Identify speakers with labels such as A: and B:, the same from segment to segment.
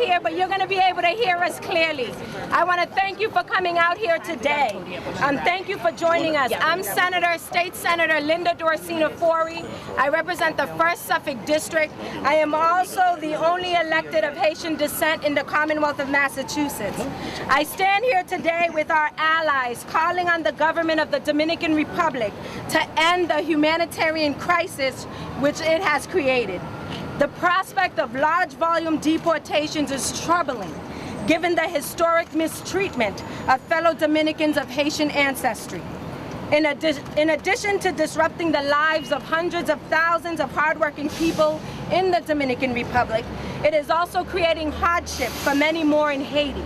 A: here, but you're going to be able to hear us clearly. I want to thank you for coming out here today. Thank you for joining us. I'm State Senator Linda Dorsina-Forey. I represent the 1st Suffolk District. I am also the only elected of Haitian descent in the Commonwealth of Massachusetts. I stand here today with our allies calling on the government of the Dominican Republic to end the humanitarian crisis which it has created. The prospect of large volume deportations is troubling, given the historic mistreatment of fellow Dominicans of Haitian ancestry. In addition to disrupting the lives of hundreds of thousands of hardworking people in the Dominican Republic, it is also creating hardship for many more in Haiti,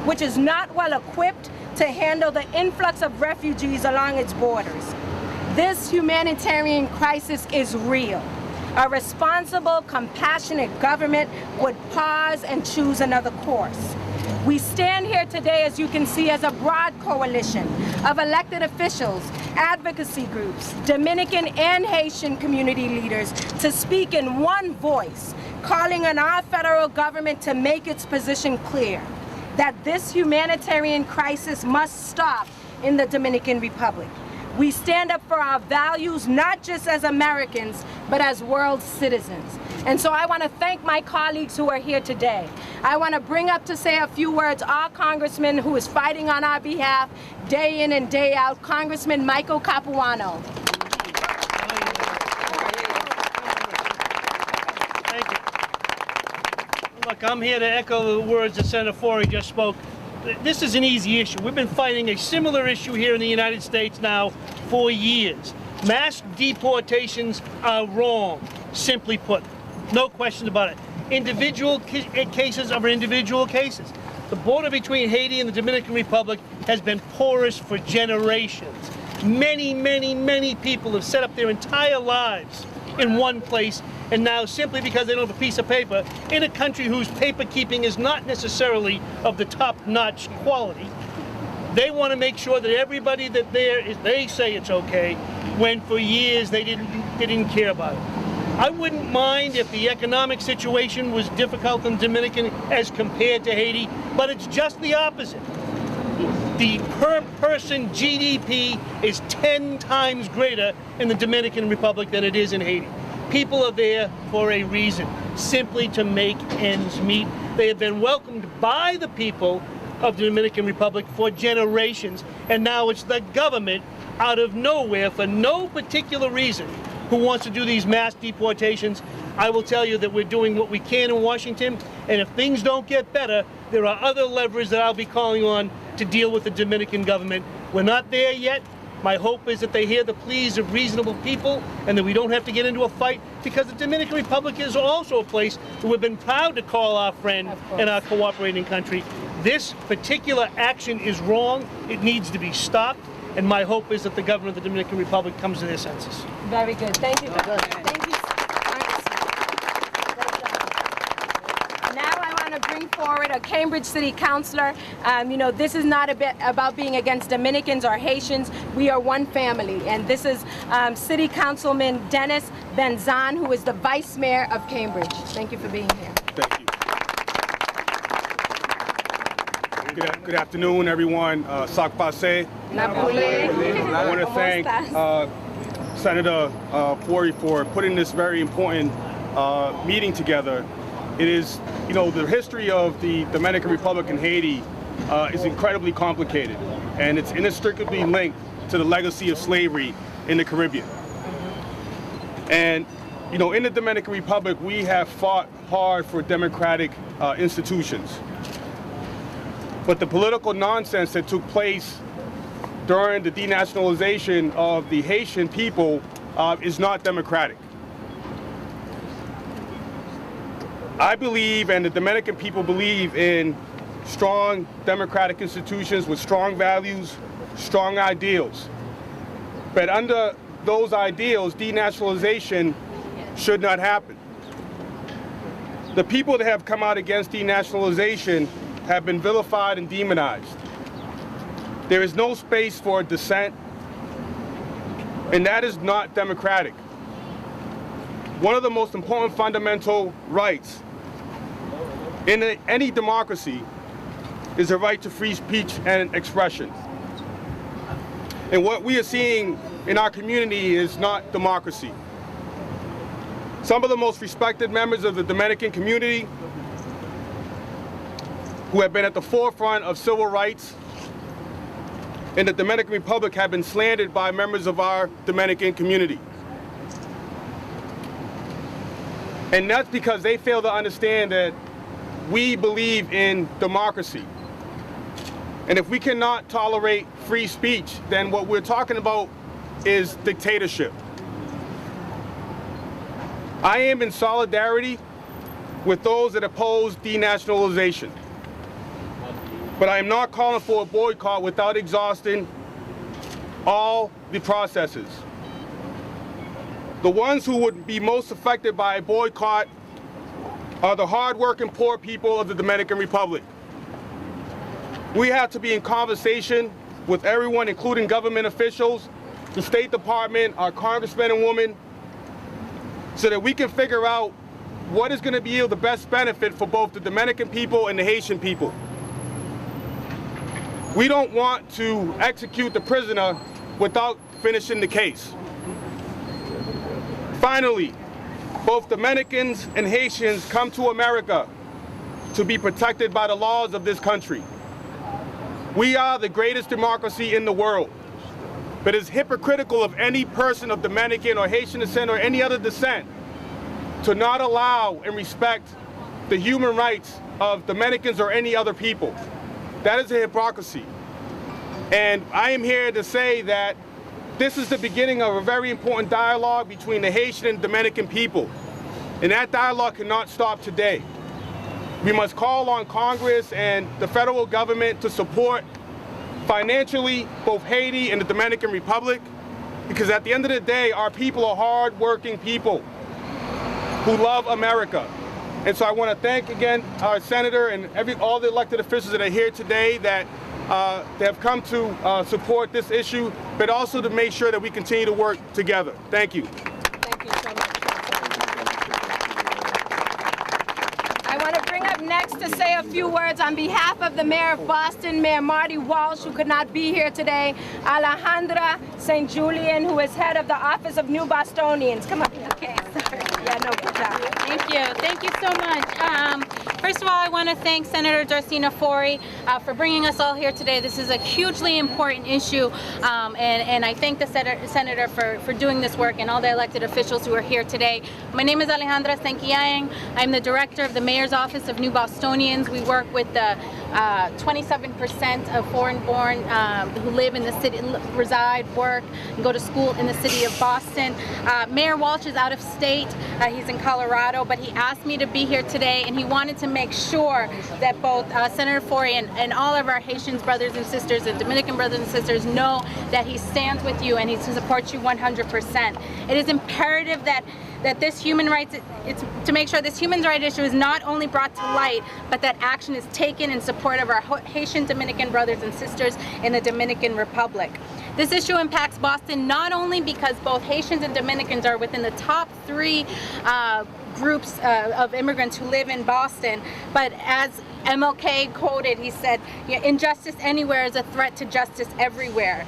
A: which is not well equipped to handle the influx of refugees along its borders. This humanitarian crisis is real. A responsible, compassionate government would pause and choose another course. We stand here today, as you can see, as a broad coalition of elected officials, advocacy groups, Dominican and Haitian community leaders to speak in one voice, calling on our federal government to make its position clear that this humanitarian crisis must stop in the Dominican Republic. We stand up for our values, not just as Americans, but as world citizens. And so I want to thank my colleagues who are here today. I want to bring up to say a few words our congressman who is fighting on our behalf day in and day out, Congressman Michael Capuano.
B: Thank you. Look, I'm here to echo the words that Senator Forey just spoke. This is an easy issue. We've been fighting a similar issue here in the United States now for years. Mass deportations are wrong, simply put. No question about it. Individual cases are individual cases. The border between Haiti and the Dominican Republic has been porous for generations. Many, many, many people have set up their entire lives in one place, and now simply because they don't have a piece of paper in a country whose paper keeping is not necessarily of the top-notch quality, they want to make sure that everybody that they say it's okay, when for years they didn't care about it. I wouldn't mind if the economic situation was difficult in Dominican as compared to Haiti, but it's just the opposite. The per-person GDP is 10 times greater in the Dominican Republic than it is in Haiti. People are there for a reason, simply to make ends meet. They have been welcomed by the people of the Dominican Republic for generations, and now it's the government, out of nowhere, for no particular reason, who wants to do these mass deportations. I will tell you that we're doing what we can in Washington, and if things don't get better, there are other levers that I'll be calling on to deal with the Dominican government. We're not there yet. My hope is that they hear the pleas of reasonable people and that we don't have to get into a fight, because the Dominican Republic is also a place that we've been proud to call our friend and our cooperating country. This particular action is wrong. It needs to be stopped. And my hope is that the government of the Dominican Republic comes to their senses.
A: Very good. Thank you. Thank you. Now I want to bring forward a Cambridge City Councilor. You know, this is not a bit about being against Dominicans or Haitians. We are one family. And this is City Councilman Dennis Benzan, who is the Vice Mayor of Cambridge. Thank you for being here.
C: Thank you. Good afternoon, everyone. Sak Pase. I want to thank Senator Forey for putting this very important meeting together. It is, you know, the history of the Dominican Republic and Haiti is incredibly complicated, and it's inextricably linked to the legacy of slavery in the Caribbean. And, you know, in the Dominican Republic, we have fought hard for democratic institutions. But the political nonsense that took place during the denationalization of the Haitian people is not democratic. I believe, and the Dominican people believe, in strong democratic institutions with strong values, strong ideals. But under those ideals, denationalization should not happen. The people that have come out against denationalization have been vilified and demonized. There is no space for dissent, and that is not democratic. One of the most important fundamental rights In any democracy is the right to free speech and expression. And what we are seeing in our community is not democracy. Some of the most respected members of the Dominican community who have been at the forefront of civil rights in the Dominican Republic have been slandered by members of our Dominican community. And that's because they fail to understand that we believe in democracy. And if we cannot tolerate free speech, then what we're talking about is dictatorship. I am in solidarity with those that oppose denationalization. But I am not calling for a boycott without exhausting all the processes. The ones who would be most affected by a boycott are the hard-working poor people of the Dominican Republic. We have to be in conversation with everyone, including government officials, the State Department, our congressmen and women, so that we can figure out what is going to be the best benefit for both the Dominican people and the Haitian people. We don't want to execute the prisoner without finishing the case. Finally, both Dominicans and Haitians come to America to be protected by the laws of this country. We are the greatest democracy in the world, but it's hypocritical of any person of Dominican or Haitian descent or any other descent to not allow and respect the human rights of Dominicans or any other people. That is a hypocrisy. And I am here to say that this is the beginning of a very important dialogue between the Haitian and Dominican people. And that dialogue cannot stop today. We must call on Congress and the federal government to support financially both Haiti and the Dominican Republic, because at the end of the day, our people are hard-working people who love America. And so I want to thank again our senator and all the elected officials that are here today that have come to support this issue, but also to make sure that we continue to work together. Thank you.
A: Thank you so much. I want to bring up next to say a few words on behalf of the Mayor of Boston, Mayor Marty Walsh, who could not be here today, Alejandra St. Julian, who is head of the Office of New Bostonians. Come on. Okay, sorry. Yeah, no, good job.
D: Thank you. Thank you so much. First of all, I want to thank Senator Darcina Fori for bringing us all here today. This is a hugely important issue, and I thank the Senator for doing this work and all the elected officials who are here today. My name is Alejandra Senkiayang. I'm the director of the Mayor's Office of New Bostonians. We work with the 27% of foreign-born who live in the city, reside, work, and go to school in the city of Boston. Mayor Walsh is out of state. He's in Colorado, but he asked me to be here today, and he wanted to make sure that both Senator Fori and all of our Haitian brothers and sisters and Dominican brothers and sisters know that he stands with you and he supports you 100%. It is imperative that this human rights, it's to make sure this human rights issue is not only brought to light, but that action is taken in support of our Haitian Dominican brothers and sisters in the Dominican Republic. This issue impacts Boston not only because both Haitians and Dominicans are within the top 3 groups of immigrants who live in Boston, but as MLK quoted, he said, "Injustice anywhere is a threat to justice everywhere."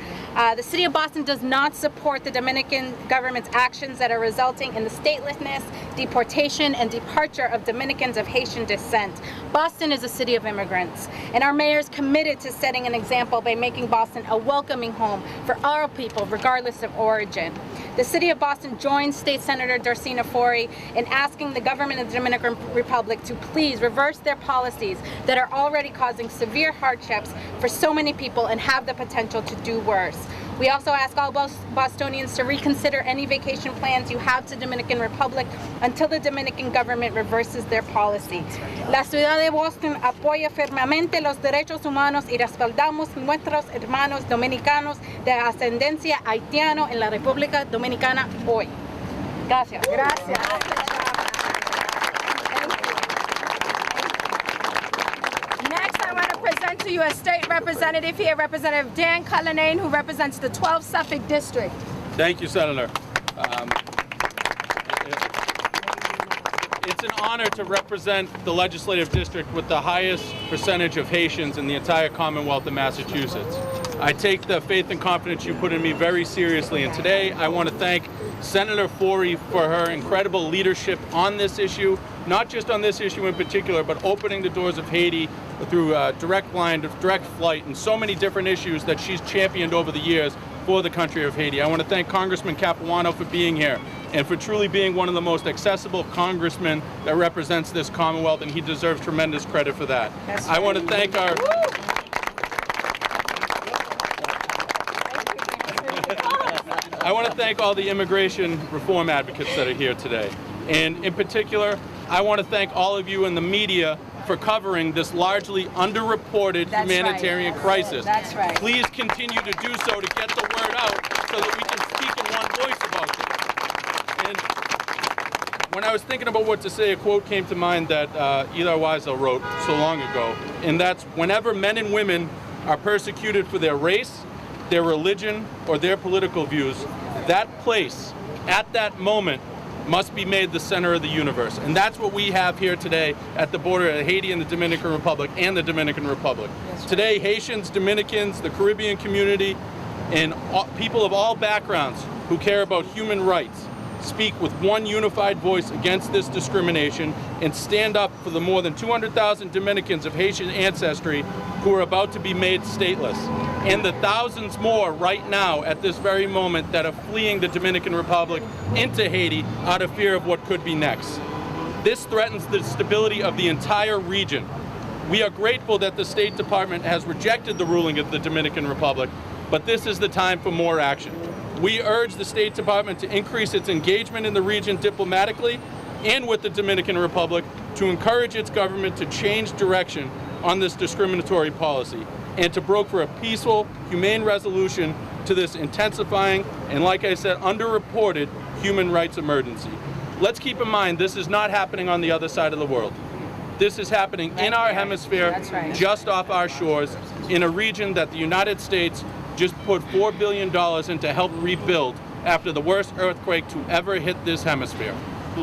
D: The City of Boston does not support the Dominican government's actions that are resulting in the statelessness, deportation, and departure of Dominicans of Haitian descent. Boston is a city of immigrants, and our mayor is committed to setting an example by making Boston a welcoming home for all people, regardless of origin. The City of Boston joins State Senator Darcina Fori in asking the government of the Dominican Republic to please reverse their policies that are already causing severe hardships for so many people and have the potential to do worse. We also ask all Bostonians to reconsider any vacation plans you have to Dominican Republic until the Dominican government reverses their policy. La ciudad de Boston apoya firmemente los derechos humanos y respaldamos nuestros hermanos dominicanos de ascendencia haitiana en la República Dominicana hoy. Gracias.
A: Gracias. Next, I want to present to you a state representative here, Representative Dan Cullinane, who represents the 12th Suffolk District.
E: Thank you, Senator. It's an honor to represent the legislative district with the highest percentage of Haitians in the entire Commonwealth of Massachusetts. I take the faith and confidence you put in me very seriously, and today I want to thank Senator Forey for her incredible leadership on this issue, not just on this issue in particular, but opening the doors of Haiti through direct line, direct flight, and so many different issues that she's championed over the years for the country of Haiti. I want to thank Congressman Capuano for being here and for truly being one of the most accessible congressmen that represents this Commonwealth, and he deserves tremendous credit for that. I want to thank our... I want to thank all the immigration reform advocates that are here today. And in particular, I want to thank all of you in the media for covering this largely underreported humanitarian crisis.
A: That's right.
E: Please continue to do so to get the word out so that we can speak in one voice about this. And when I was thinking about what to say, a quote came to mind that Eli Wiesel wrote so long ago, and that's, whenever men and women are persecuted for their race, their religion, or their political views, that place, at that moment, must be made the center of the universe. And that's what we have here today at the border of Haiti and the Dominican Republic and the Dominican Republic. Today, Haitians, Dominicans, the Caribbean community, and people of all backgrounds who care about human rights speak with one unified voice against this discrimination and stand up for the more than 200,000 Dominicans of Haitian ancestry who are about to be made stateless, and the thousands more right now at this very moment that are fleeing the Dominican Republic into Haiti out of fear of what could be next. This threatens the stability of the entire region. We are grateful that the State Department has rejected the ruling of the Dominican Republic, but this is the time for more action. We urge the State Department to increase its engagement in the region diplomatically and with the Dominican Republic to encourage its government to change direction on this discriminatory policy and to broker for a peaceful, humane resolution to this intensifying and, like I said, underreported human rights emergency. Let's keep in mind this is not happening on the other side of the world. This is happening in our hemisphere, just off our shores, in a region that the United States just put $4 billion in to help rebuild after the worst earthquake to ever hit this hemisphere.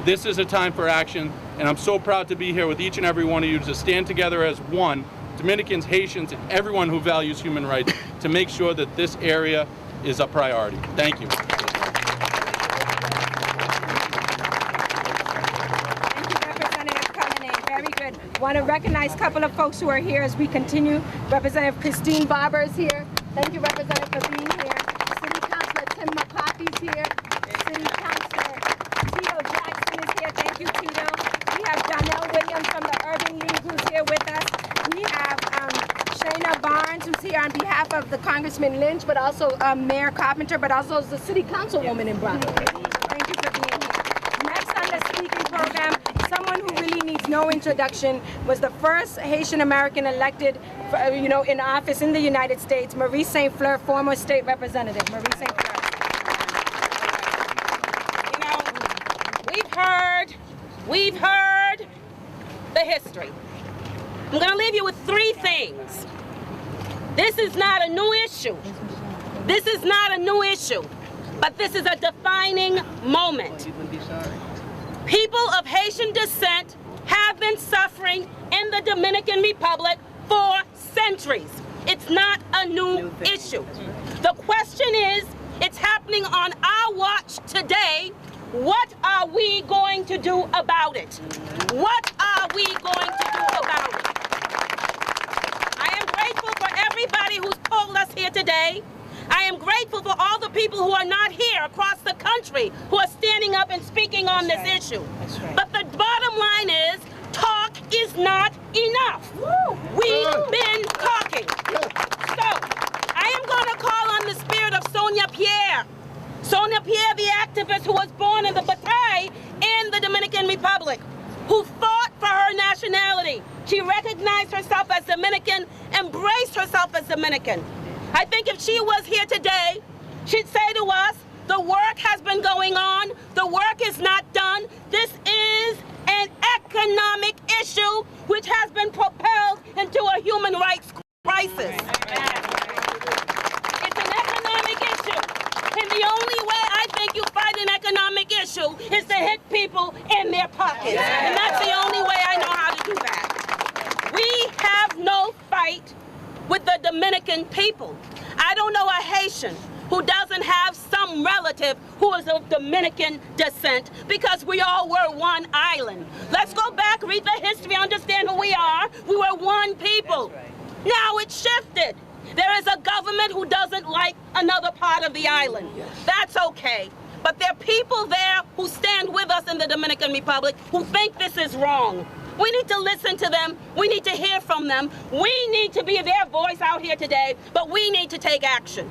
E: This is a time for action, and I'm so proud to be here with each and every one of you to stand together as one, Dominicans, Haitians, and everyone who values human rights, to make sure that this area is a priority. Thank you.
A: Thank you, Representative Cullinan. Very good. Want to recognize a couple of folks who are here as we continue. Representative Christine Barber is here. Thank you, Representative, for being here. City Councilor Tim McCarthy's here. City Councilor Tito Jackson is here. Thank you, Tito. We have Donnell Williams from the Urban League who's here with us. We have Shayna Barnes who's here on behalf of the Congressman Lynch, but also Mayor Carpenter, but also the City Councilwoman in Brooklyn. Thank you for being here. Next on the speaking program, someone who really needs no introduction, was the first Haitian American elected in office in the United States, Maurice St. Fleur, former state representative. Maurice St. Fleur.
F: We've heard the history. I'm going to leave you with three things. This is not a new issue. This is not a new issue, but this is a defining moment. People of Haitian descent have been suffering in the Dominican Republic for centuries. It's not a new issue. The question is, it's happening on our watch today. What are we going to do about it? What are we going to do about it? I am grateful for everybody who's pulled us here today. I am grateful for all the people who are not here across the country who are standing up and speaking on this issue. But the bottom line is, talk is not enough. We've been talking. So, I am going to call on the spirit of Sonia Pierre. Sonia Pierre, the activist who was born in the Bataille in the Dominican Republic, who fought for her nationality. She recognized herself as Dominican, embraced herself as Dominican. I think if she was here today, she'd say to us, the work has been going on, the work is not done. This is an economic issue which has been propelled into a human rights crisis. It's an economic issue. And the only way I think you fight an economic issue is to hit people in their pockets. And Dominican people. I don't know a Haitian who doesn't have some relative who is of Dominican descent, because we all were one island. Let's go back, read the history, understand who we are. We were one people. Now it's shifted. There is a government who doesn't like another part of the island. That's okay. But there are people there who stand with us in the Dominican Republic who think this is wrong. We need to listen to them. We need to hear from them. We need to be their voice out here today, but we need to take action.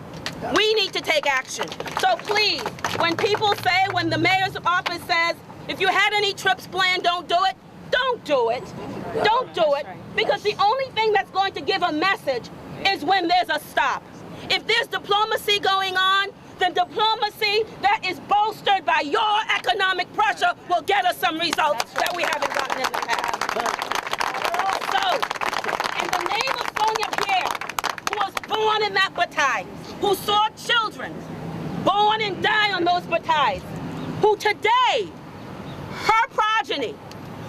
F: We need to take action. So please, when people say, when the mayor's office says, if you had any trips planned, don't do it, don't do it. Don't do it. Because the only thing that's going to give a message is when there's a stop. If there's diplomacy going on, then diplomacy that is bolstered by your economic pressure will get us some results that we haven't gotten in the past. So, in the name of Sonia Pierre, who was born in that bataille, who saw children born and die on those batailles, who today, her progeny,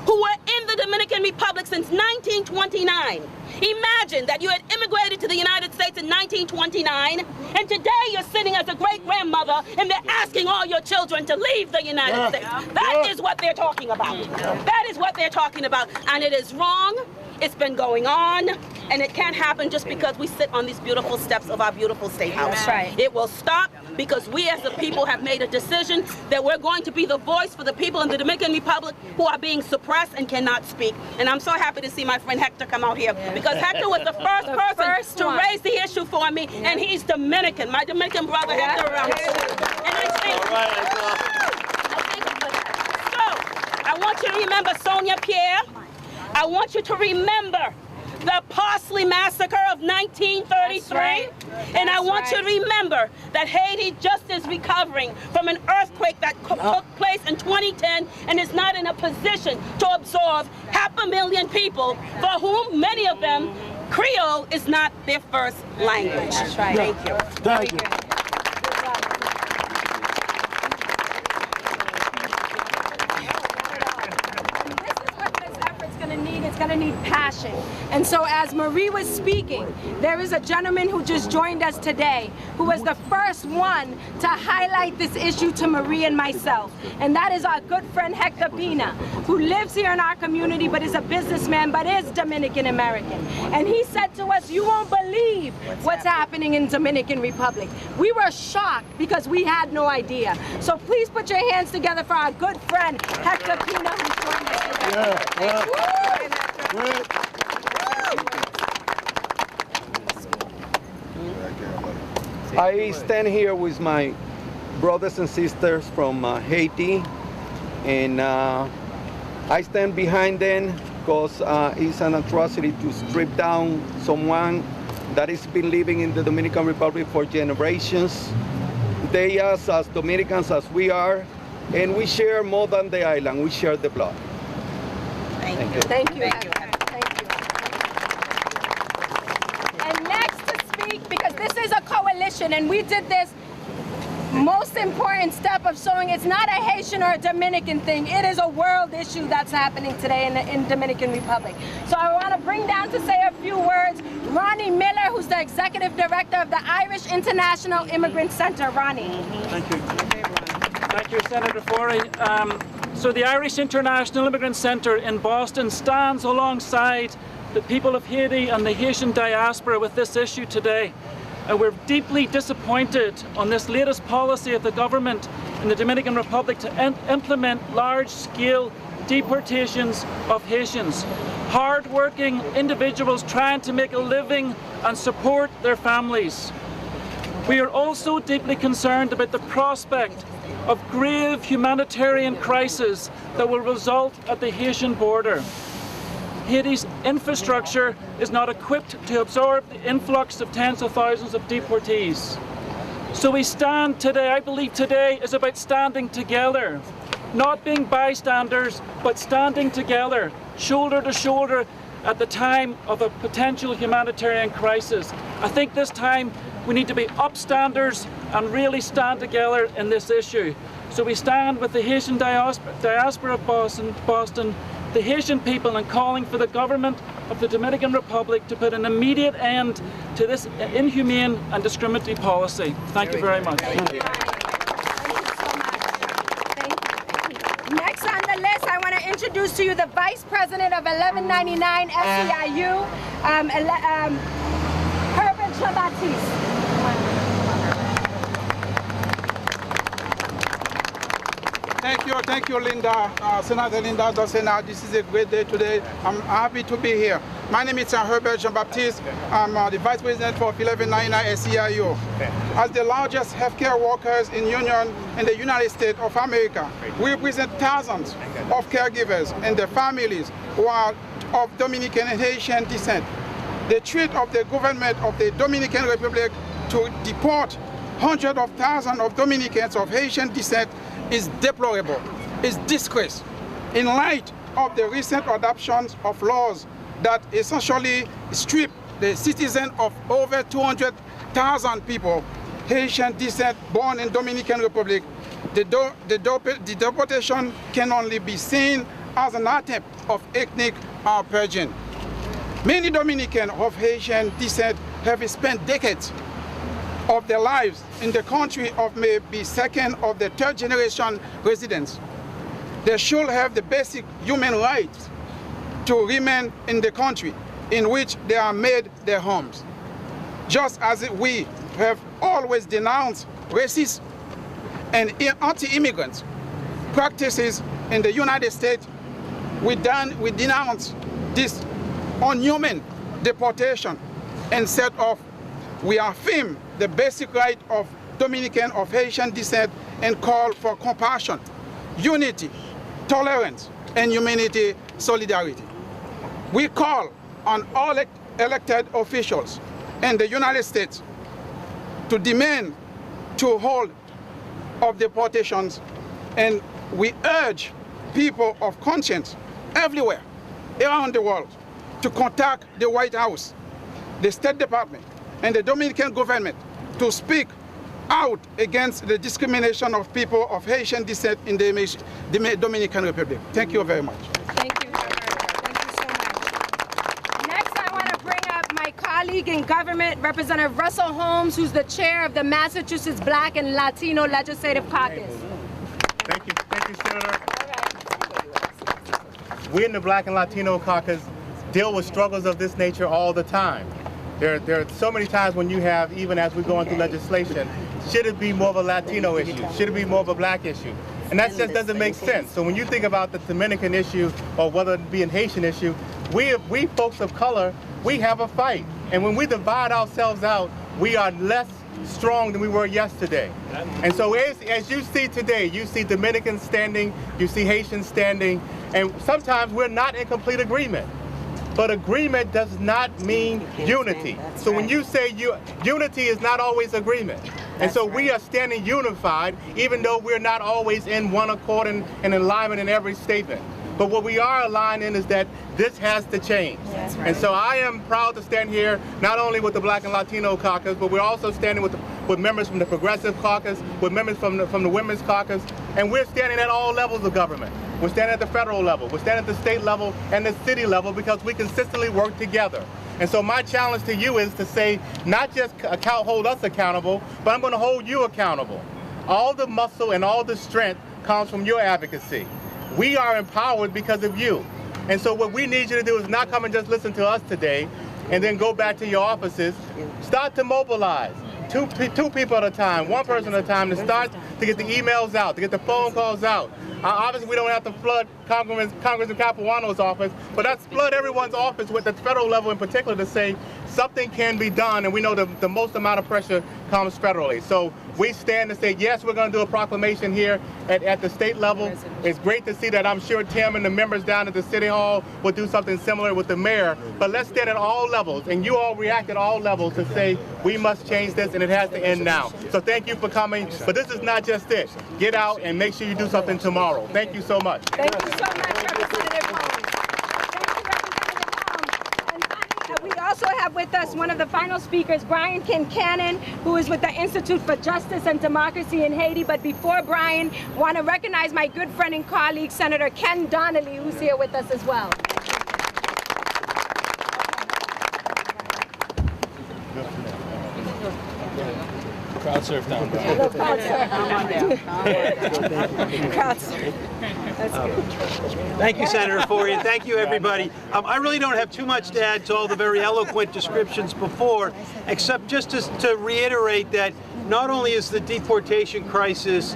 F: who were in the Dominican Republic since 1929. Imagine that you had immigrated to the United States in 1929, and today you're sitting as a great-grandmother, and they're asking all your children to leave the United States. That is what they're talking about. That is what they're talking about, and it is wrong. It's been going on, and it can't happen just because we sit on these beautiful steps of our beautiful state house.
A: That's right.
F: It will stop because we as the people have made a decision that we're going to be the voice for the people in the Dominican Republic who are being suppressed and cannot speak. And I'm so happy to see my friend Hector come out here, because Hector was the first person to raise the issue for me, and he's Dominican. My Dominican brother Hector around here. And I thank you for that. So, I want you to remember Sonia Pierre. I want you to remember the Parsley Massacre of 1933. And I want you to remember that Haiti just is recovering from an earthquake that took place in 2010 and is not in a position to absorb 500,000 people, for whom many of them, Creole is not their first language.
A: That's right.
F: Thank you.
G: Thank you.
A: It's going to need passion. And so as Marie was speaking, there is a gentleman who just joined us today who was the first one to highlight this issue to Marie and myself. And that is our good friend Hector Pina, who lives here in our community but is a businessman but is Dominican American. And he said to us, you won't believe what's happening in Dominican Republic. We were shocked because we had no idea. So please put your hands together for our good friend Hector Pina, who joined us today.
H: I stand here with my brothers and sisters from Haiti, and I stand behind them because it's an atrocity to strip down someone that has been living in the Dominican Republic for generations. They are as Dominicans as we are, and we share more than the island, we share the blood.
F: Thank you.
A: Thank you.
F: Thank you.
A: Thank you. And next to speak, because this is a coalition, and we did this most important step of showing it's not a Haitian or a Dominican thing. It is a world issue that's happening today in Dominican Republic. So I want to bring down to say a few words Ronnie Miller, who's the Executive Director of the Irish International Immigrant Center. Ronnie.
I: Thank you. Thank you, Senator Forey. So the Irish International Immigrant Center in Boston stands alongside the people of Haiti and the Haitian diaspora with this issue today. And we're deeply disappointed on this latest policy of the government in the Dominican Republic to implement large-scale deportations of Haitians. Hard-working individuals trying to make a living and support their families. We are also deeply concerned about the prospect of grave humanitarian crisis that will result at the Haitian border. Haiti's infrastructure is not equipped to absorb the influx of tens of thousands of deportees. So we stand today, I believe today is about standing together, not being bystanders, but standing together, shoulder to shoulder at the time of a potential humanitarian crisis. I think this time we need to be upstanders and really stand together in this issue. So we stand with the Haitian diaspora of Boston, the Haitian people, and calling for the government of the Dominican Republic to put an immediate end to this inhumane and discriminatory policy. Thank you very much.
A: Thank you so much. Thank you. Next on the list, I want to introduce to you the Vice President of 1199 SEIU, Herbert Jean-Baptiste.
G: Thank you, Linda, Senator Linda Dosena. This is a great day today. I'm happy to be here. My name is Herbert Jean-Baptiste. I'm the Vice President for 1199 SEIU. As the largest healthcare workers in union in the United States of America, we represent thousands of caregivers and their families who are of Dominican and Haitian descent. The threat of the government of the Dominican Republic to deport hundreds of thousands of Dominicans of Haitian descent is deplorable, is disgrace. In light of the recent adoptions of laws that essentially strip the citizens of over 200,000 people, Haitian descent born in Dominican Republic, the deportation can only be seen as an attempt of ethnic purging. Many Dominicans of Haitian descent have spent decades of their lives in the country of maybe second or the third generation residents. They should have the basic human rights to remain in the country in which they are made their homes. Just as we have always denounced racist and anti-immigrant practices in the United States, we denounce this unhuman deportation and set off. We affirm the basic right of Dominican of Haitian descent and call for compassion, unity, tolerance, and humanity solidarity. We call on all elected officials in the United States to demand to hold of deportations, and we urge people of conscience everywhere around the world to contact the White House, the State Department, and the Dominican government to speak out against the discrimination of people of Haitian descent in the Dominican Republic. Thank you very much.
A: Thank you, Thank you so much. Next, I want to bring up my colleague in government, Representative Russell Holmes, who's the chair of the Massachusetts Black and Latino Legislative Caucus.
J: Thank you, Senator. We in the Black and Latino Caucus deal with struggles of this nature all the time. There are so many times when you have, even as we're going through legislation, should it be more of a Latino issue? Should it be more of a black issue? And that just doesn't make sense. So when you think about the Dominican issue or whether it be an Haitian issue, we folks of color, we have a fight. And when we divide ourselves out, we are less strong than we were yesterday. And so as you see today, you see Dominicans standing, you see Haitians standing, and sometimes we're not in complete agreement. But agreement does not mean unity. So when you say unity is not always agreement. And so we are standing unified, even though we're not always in one accord and in alignment in every statement. But what we are aligned in is that this has to change. And so I am proud to stand here, not only with the Black and Latino Caucus, but we're also standing with members from the Progressive Caucus, with members from the Women's Caucus, and we're standing at all levels of government. We're standing at the federal level, we're standing at the state level and the city level because we consistently work together. And so my challenge to you is to say, not just hold us accountable, but I'm going to hold you accountable. All the muscle and all the strength comes from your advocacy. We are empowered because of you. And so what we need you to do is not come and just listen to us today and then go back to your offices. Start to mobilize. Two people at a time, one person at a time, to start to get the emails out, to get the phone calls out. Obviously, we don't have to flood Congressman Capuano's office, but let's flood everyone's office with the federal level in particular to say something can be done, and we know the most amount of pressure comes federally. So we stand to say, yes, we're going to do a proclamation here at the state level. It's great to see that. I'm sure Tim and the members down at the City Hall will do something similar with the mayor, but let's stand at all levels, and you all react at all levels to say, we must change this, and it has to end now. So thank you for coming, but this is not just it. Get out and make sure you do something tomorrow. Thank you so much.
A: Thank you so much, Representative Holmes. Thank you, Representative Holmes. And finally, we also have with us one of the final speakers, Brian Kincannon, who is with the Institute for Justice and Democracy in Haiti. But before Brian, I want to recognize my good friend and colleague, Senator Ken Donnelly, who's here with us as well.
E: Crowd surf down.
A: Crowd surf. That's good.
K: Thank you, Senator Forey, and thank you, everybody. I really don't have too much to add to all the very eloquent descriptions before, except just to reiterate that not only is the deportation crisis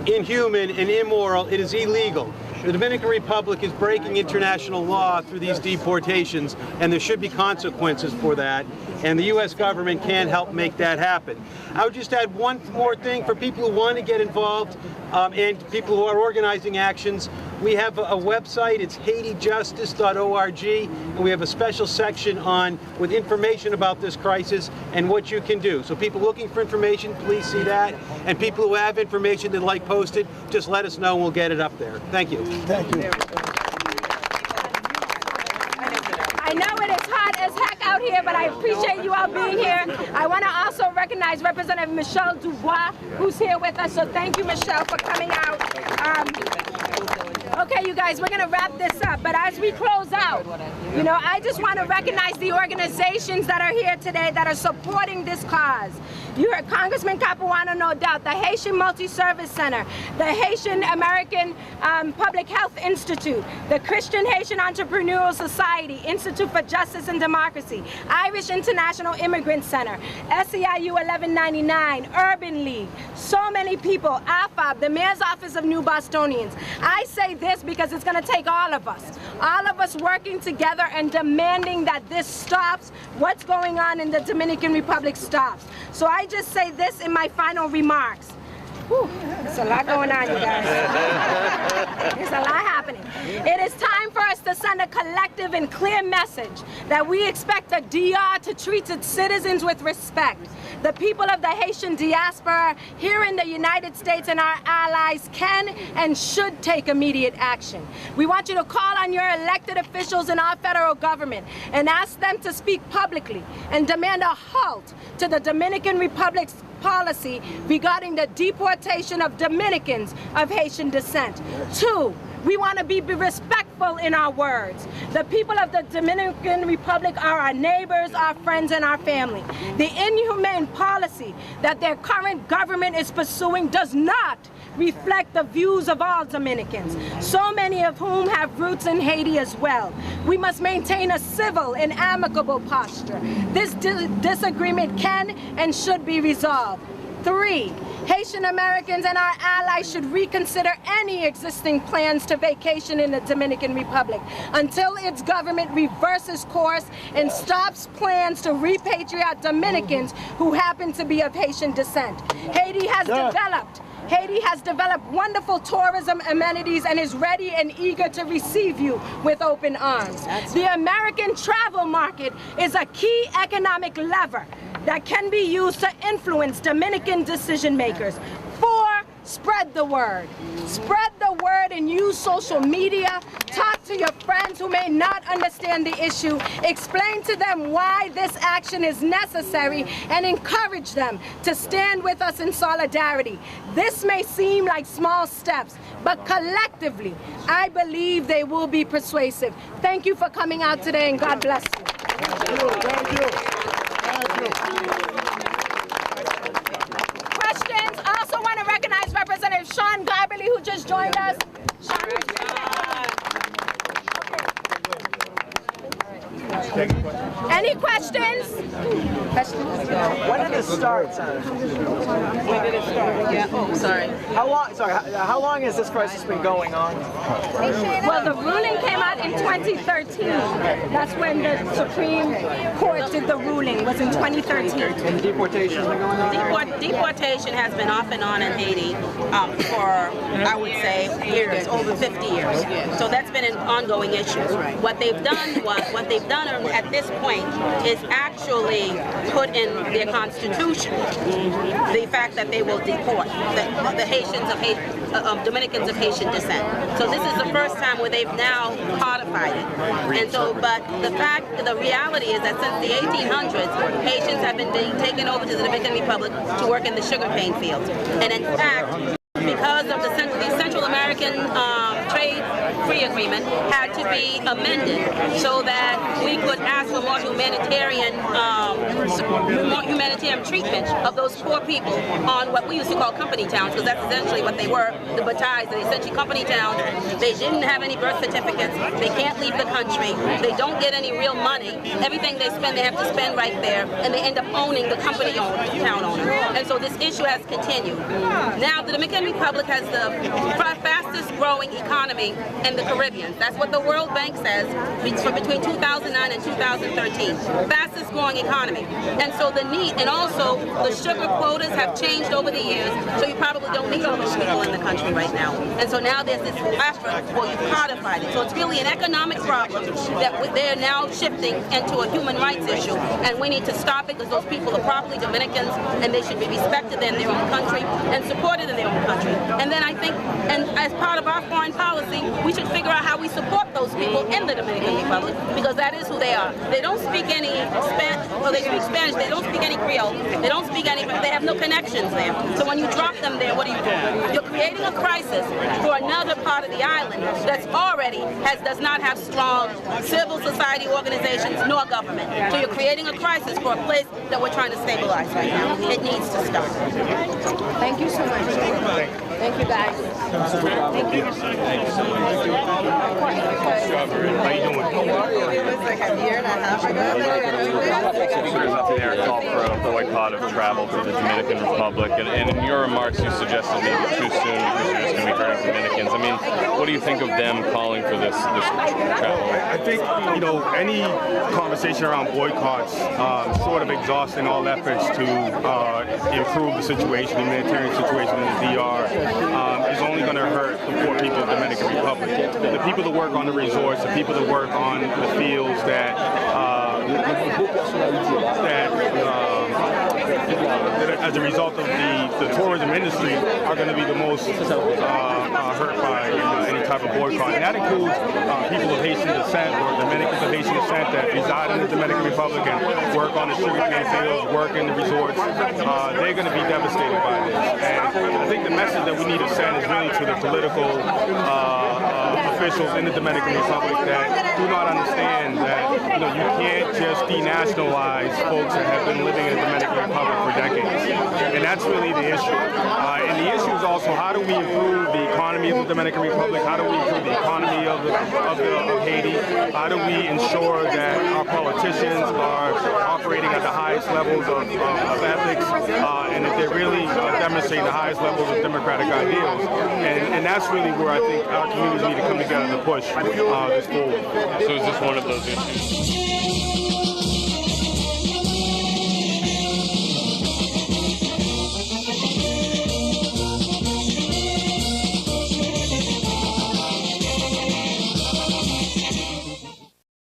K: inhuman and immoral, it is illegal. The Dominican Republic is breaking international law through these deportations, and there should be consequences for that, and the U.S. government can help make that happen. I would just add one more thing for people who want to get involved and people who are organizing actions. We have a website, it's HaitiJustice.org, and we have a special section with information about this crisis and what you can do. So people looking for information, please see that. And people who have information they'd like posted, just let us know and we'll get it up there. Thank you.
C: Thank you.
A: I know it is hot as heck out here, but I appreciate you all being here. I want to also recognize Representative Michelle Dubois, who's here with us. So thank you, Michelle, for coming out. Okay, you guys, we're going to wrap this up. But as we close out, I just want to recognize the organizations that are here today that are supporting this cause. You heard Congressman Capuano, no doubt, the Haitian Multi-Service Center, the Haitian American Public Health Institute, the Christian Haitian Entrepreneurial Society, Institute for Justice and Democracy, Irish International Immigrant Center, SEIU 1199, Urban League, so many people, AFAB, the Mayor's Office of New Bostonians. I say this because it's going to take all of us working together and demanding that this stops, what's going on in the Dominican Republic stops. So I just say this in my final remarks. Whew, there's a lot going on, you guys. There's a lot happening. It is time for us to send a collective and clear message that we expect the DR to treat its citizens with respect. The people of the Haitian diaspora here in the United States and our allies can and should take immediate action. We want you to call on your elected officials in our federal government and ask them to speak publicly and demand a halt to the Dominican Republic's policy regarding the deportation of Dominicans of Haitian descent. 2, we want to be respectful in our words. The people of the Dominican Republic are our neighbors, our friends, and our family. The inhumane policy that their current government is pursuing does not reflect the views of all Dominicans, so many of whom have roots in Haiti as well. We must maintain a civil and amicable posture. This disagreement can and should be resolved. 3, Haitian Americans and our allies should reconsider any existing plans to vacation in the Dominican Republic until its government reverses course and stops plans to repatriate Dominicans who happen to be of Haitian descent. Haiti has developed wonderful tourism amenities and is ready and eager to receive you with open arms. The American travel market is a key economic lever that can be used to influence Dominican decision makers. 4, spread the word. Spread the word and use social media. Talk to your friends who may not understand the issue. Explain to them why this action is necessary and encourage them to stand with us in solidarity. This may seem like small steps, but collectively, I believe they will be persuasive. Thank you for coming out today, and God bless you.
C: Thank you.
A: Questions? I also want to recognize Representative Sean Garberly, who just joined us. Any questions?
L: When did this start, Senator? When did it start? Yeah. Oh, sorry. How long has this crisis been going on?
A: Well, the ruling came out in 2013. That's when the Supreme Court did the ruling, was in 2013.
L: And the deportation has been going on?
F: Deportation has been off and on in Haiti for, I would say, years, over 50 years. So that's been an ongoing issue. What they've done at this point is actually put in their constitution the fact that they will deport the Haitians of Dominicans of Haitian descent. So this is the first time where they've now codified it. And so, but the reality is that since the 1800s, Haitians have been taken over to the Dominican Republic to work in the sugarcane fields. And in fact, because of the Central American Trade Free Agreement had to be amended so that we could ask for more humanitarian treatment of those poor people on what we used to call company towns, because that's essentially what they were, the batais. They're essentially company towns. They didn't have any birth certificates. They can't leave the country. They don't get any real money. Everything they spend, they have to spend right there, and they end up owning the company owner, town owner. And so this issue has continued. Now, the Dominican Republic has the fastest growing economy in the Caribbean. That's what the World Bank says for between 2009 and 2013. Fastest growing economy. And so the need, and also the sugar quotas have changed over the years, so you probably don't need all those people in the country right now. And so now there's this effort where you codified it. So it's really an economic problem that they're now shifting into a human rights issue, and we need to stop it because those people are properly Dominicans, and they should be respected in their own country and supported in their own country. And then I think, and as part of our foreign policy, we should figure out how we support those people in the Dominican Republic, because that is who they are. They don't speak any Spanish, well, they speak Spanish, they don't speak any Creole, they don't speak any, they have no connections there. So when you drop them there, what are you doing? You're creating a crisis for another part of the island that's already does not have strong civil society organizations nor government. So you're creating a crisis for a place that we're trying to stabilize right now. It needs to stop.
A: Thank you so much. Thank you, guys. Thank you.
C: How you doing?
M: It was like a year and a half ago.
N: Senators up there called for a boycott of travel to the Dominican Republic, and in your remarks you suggested maybe too soon because you're just going to be hurting Dominicans. I mean, what do you think of them calling for this travel?
C: I think, you know, any conversation around boycotts sort of exhausting all efforts to improve the situation, the humanitarian situation in the DR, is only going to hurt the poor people of the Dominican Republic. The people that work on the resorts, the people that work on the fields that as a result of the tourism industry are going to be the most hurt by any type of boycott. And that includes people of Haitian descent or Dominicans of Haitian descent that reside in the Dominican Republic and work on the sugarcane fields, work in the resorts. They're going to be devastated by this. And I think the message that we need to send is really to the political officials in the Dominican Republic that do not understand that you can't just denationalize folks that have been living in the Dominican Republic for decades. And that's really the issue. And the issue is also, how do we improve the economy of the Dominican Republic? How do we improve the economy of Haiti? How do we ensure that our politicians are operating at the highest levels of ethics and that they're really demonstrating the highest levels of democratic ideals? And that's really where I think our communities need to come together to push this forward.
N: So is this one of those issues?